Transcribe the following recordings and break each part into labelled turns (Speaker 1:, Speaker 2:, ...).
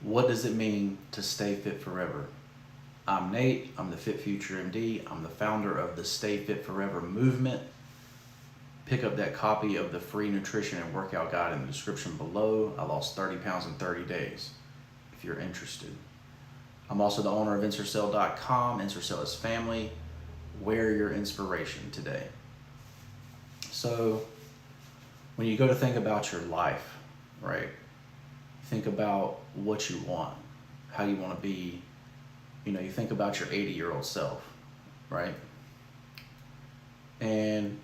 Speaker 1: What does it mean to stay fit forever? I'm Nate, I'm the FitFutureMD, I'm the founder of the Stay Fit Forever movement. Pick up that copy of the free nutrition and workout guide in the description below. I lost 30 pounds in 30 days, if you're interested. I'm also the owner of Ensorsale.com. Ensorsale is family. Wear your inspiration today. So, when you go to think about your life, right? Think about what you want, how you want to be. You know, you think about your 80-year-old self, right? And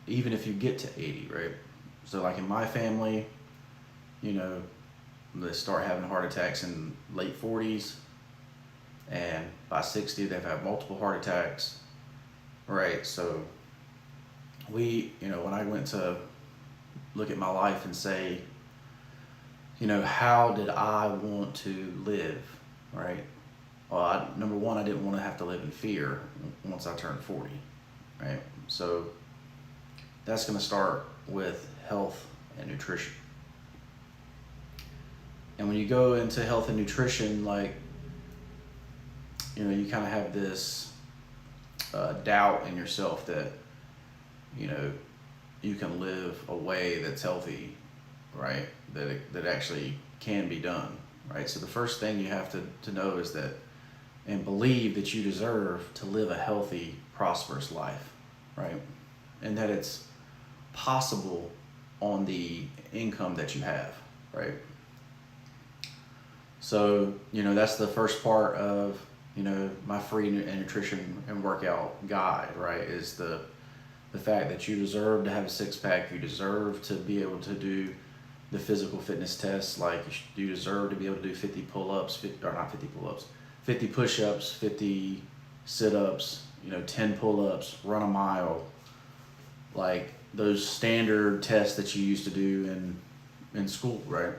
Speaker 1: even if you get to 80, right? So like in my family, you know, they start having heart attacks in late 40s, and by 60 they've had multiple heart attacks, right? So when I went to look at my life and say, you know, how did I want to live, right? Well, number one, I didn't want to have to live in fear once I turned 40, right? So that's going to start with health and nutrition. And when you go into health and nutrition, like, you know, you kind of have this doubt in yourself that, you know, you can live a way that's healthy, right? That actually can be done, right? So the first thing you have to know is that, and believe that you deserve to live a healthy, prosperous life, right? And that it's possible on the income that you have, right? So, you know, that's the first part of, you know, my free nutrition and workout guide, right? Is the fact that you deserve to have a six-pack, you deserve to be able to do the physical fitness tests, like you deserve to be able to do 50 pull-ups, 50 push-ups, 50 sit-ups, you know, 10 pull-ups, run a mile, like those standard tests that you used to do in school, right?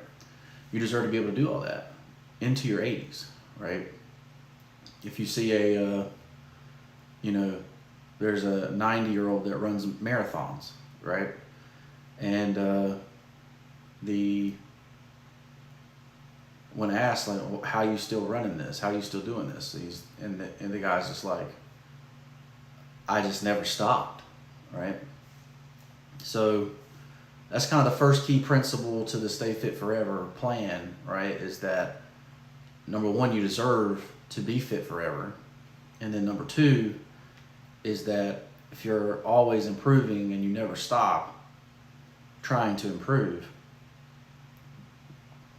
Speaker 1: You deserve to be able to do all that into your 80s, right? If you see you know, there's a 90-year-old that runs marathons, right? And when asked, like, well, how you still running this? How you still doing this? And the guy's just like, I just never stopped, right? So that's kind of the first key principle to the Stay Fit Forever plan, right? Is that number one, you deserve to be fit forever. And then number two is that if you're always improving and you never stop trying to improve,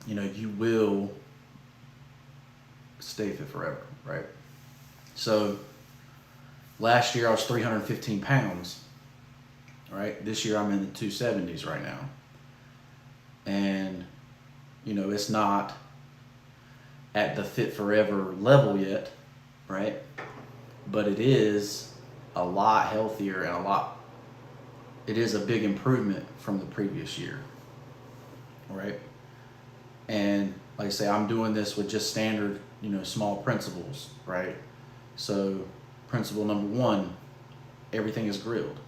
Speaker 1: you know, you will stay fit forever, right? So last year I was 315 pounds, right? This year I'm in the 270s right now. And, you know, it's not at the fit forever level yet, right? But it is a lot healthier and it is a big improvement from the previous year, right? And like I say, I'm doing this with just standard, you know, small principles, right? So principle number one, everything is grilled,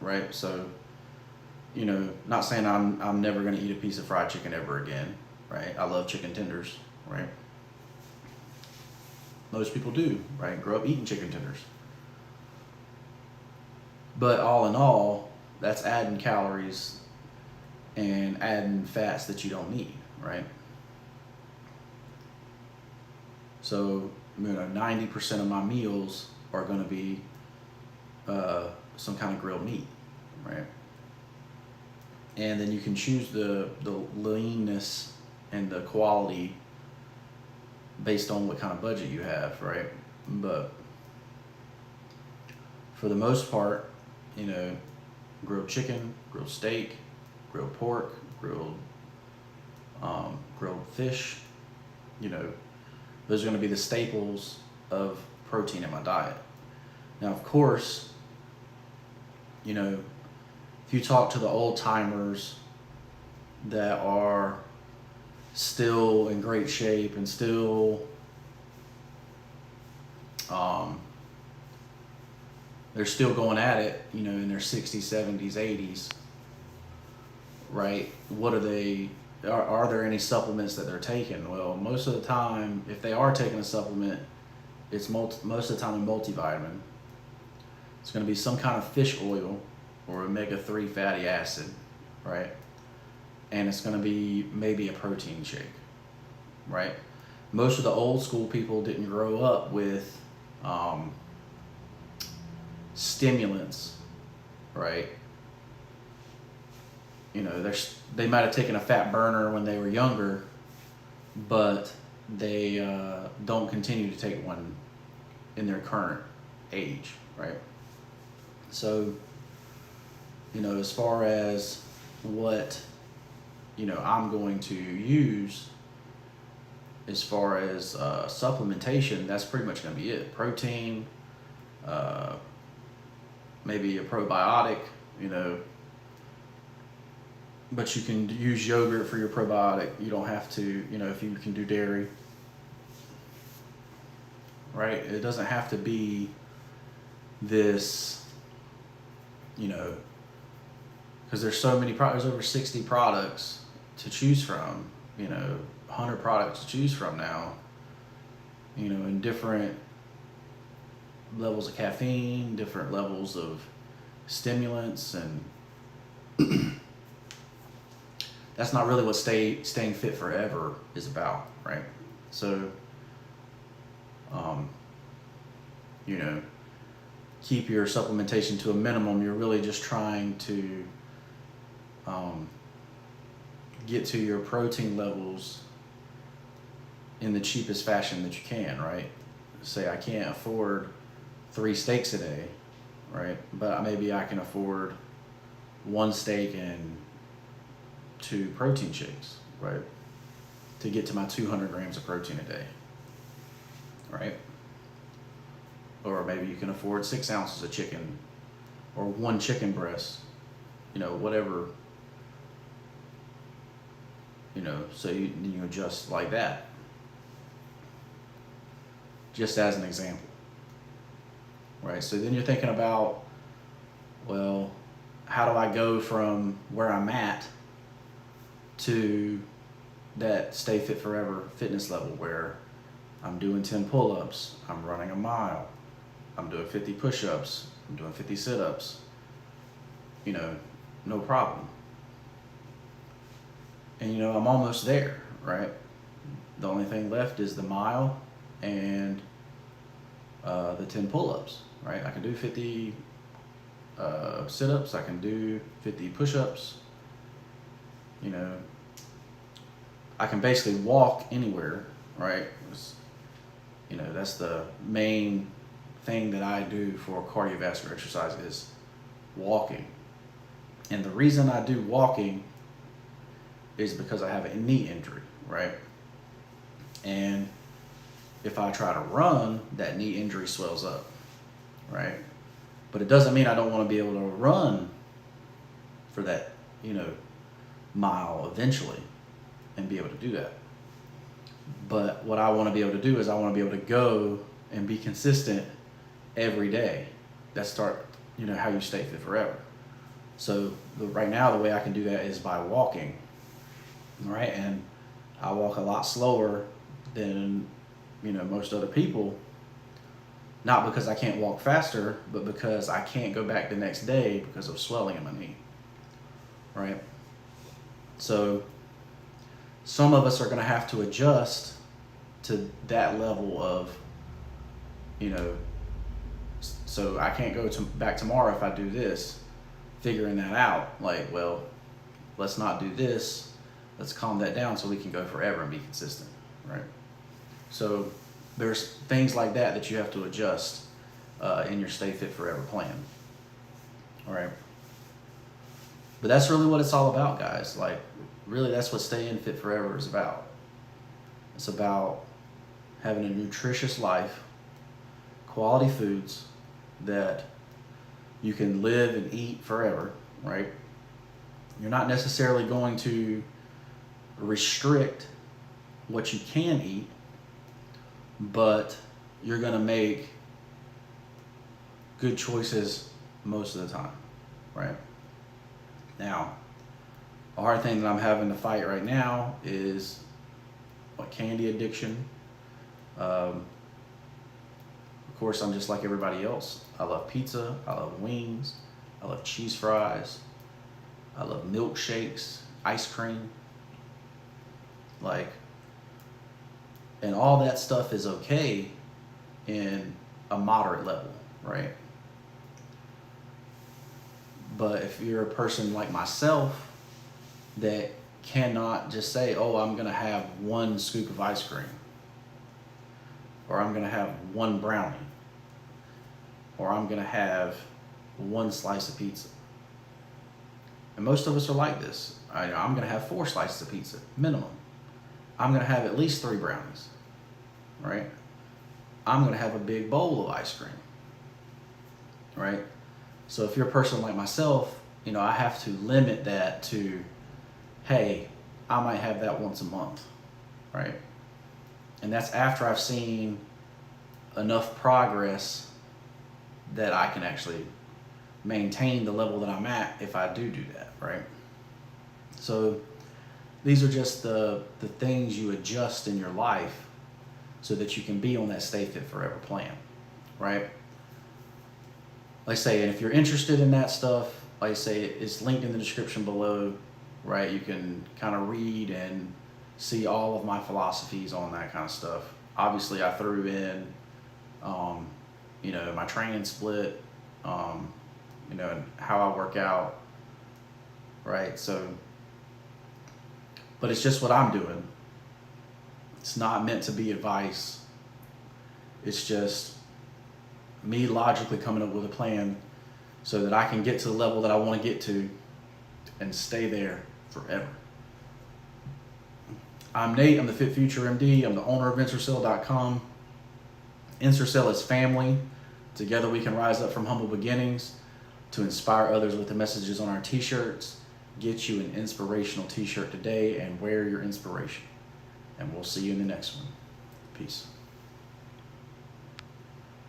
Speaker 1: right? So, you know, not saying I'm never going to eat a piece of fried chicken ever again, right? I love chicken tenders, right? Most people do, right? Grow up eating chicken tenders. But all in all, that's adding calories and adding fats that you don't need, right? So, you know, 90% of my meals are going to be some kind of grilled meat, right? And then you can choose the leanness and the quality based on what kind of budget you have, right? But for the most part, you know, grilled chicken, grilled steak, grilled pork, grilled fish, you know, those are going to be the staples of protein in my diet. Now, of course, you know, if you talk to the old timers that are still in great shape and still they're still going at it, you know, in their 60s, 70s, 80s, right? What are they are there any supplements that they're taking? Well, most of the time, if they are taking a supplement, it's most of the time a multivitamin. It's going to be some kind of fish oil or omega-3 fatty acid, right? And it's going to be maybe a protein shake, right? Most of the old school people didn't grow up with stimulants, right? You know, they might have taken a fat burner when they were younger, but they don't continue to take one in their current age, right? So, you know, as far as what, you know, I'm going to use as far as supplementation, that's pretty much going to be it. Protein, maybe a probiotic, you know, but you can use yogurt for your probiotic. You don't have to, you know, if you can do dairy, right? It doesn't have to be this, you know, because there's so many products, there's over 60 products to choose from, you know, 100 products to choose from now, you know, in different levels of caffeine, different levels of stimulants, and that's not really what staying fit forever is about, right? So, you know, keep your supplementation to a minimum. You're really just trying to get to your protein levels in the cheapest fashion that you can, right? Say I can't afford 3 steaks a day, right? But maybe I can afford 1 steak and 2 protein shakes, right? To get to my 200 grams of protein a day, right? Or maybe you can afford 6 ounces of chicken or 1 chicken breast, you know, whatever, you know, so you adjust like that. Just as an example, right? So then you're thinking about, well, how do I go from where I'm at to that stay fit forever fitness level where I'm doing 10 pull-ups, I'm running a mile, I'm doing 50 push-ups, I'm doing 50 sit-ups, you know, no problem. And you know, I'm almost there, right? The only thing left is the mile and the 10 pull-ups, right? I can do 50 sit-ups, I can do 50 push-ups, you know, I can basically walk anywhere, right? You know, that's the main thing that I do for cardiovascular exercise is walking. And the reason I do walking is because I have a knee injury, right? And if I try to run, that knee injury swells up, right? But it doesn't mean I don't want to be able to run for that, you know, mile eventually and be able to do that. But what I want to be able to do is I want to be able to go and be consistent every day. That's you know, how you stay fit forever. So right now, the way I can do that is by walking, right? And I walk a lot slower than, you know, most other people, not because I can't walk faster, but because I can't go back the next day because of swelling in my knee, right? So some of us are going to have to adjust to that level of, you know, so I can't go back tomorrow if I do this, figuring that out, like, well, let's not do this, let's calm that down so we can go forever and be consistent, right? So there's things like that you have to adjust in your Stay Fit Forever plan, all right? But that's really what it's all about, guys. Like, really, that's what staying fit forever is about. It's about having a nutritious life, quality foods that you can live and eat forever, right? You're not necessarily going to restrict what you can eat, but you're going to make good choices most of the time, right? Now, A hard thing that I'm having to fight right now is candy addiction. Of course, I'm just like everybody else. I love pizza, I love wings, I love cheese fries, I love milkshakes, ice cream. And all that stuff is okay in a moderate level, right? But if you're a person like myself that cannot just say, oh, I'm gonna have one scoop of ice cream, or I'm gonna have one brownie, or I'm gonna have one slice of pizza. And most of us are like this. I'm gonna have 4 slices of pizza, minimum. I'm gonna have at least 3 brownies, right? I'm gonna have a big bowl of ice cream, right? So if you're a person like myself, I have to limit that to, hey, I might have that once a month, right? And that's after I've seen enough progress that I can actually maintain the level that I'm at if I do that, right? So these are just the things you adjust in your life so that you can be on that Stay Fit Forever plan, right? Like I say, and if you're interested in that stuff, like I say, it's linked in the description below, right? You can kind of read and see all of my philosophies on that kind of stuff. Obviously, I threw in, my training split, and how I work out, right? So, but it's just what I'm doing. It's not meant to be advice. It's just me logically coming up with a plan so that I can get to the level that I want to get to and stay there forever. I'm Nate. I'm the FitFutureMD. I'm the owner of Ensorsale.com. Ensorsale is family. Together we can rise up from humble beginnings to inspire others with the messages on our t-shirts. Get you an inspirational t-shirt today and wear your inspiration. And we'll see you in the next one. Peace.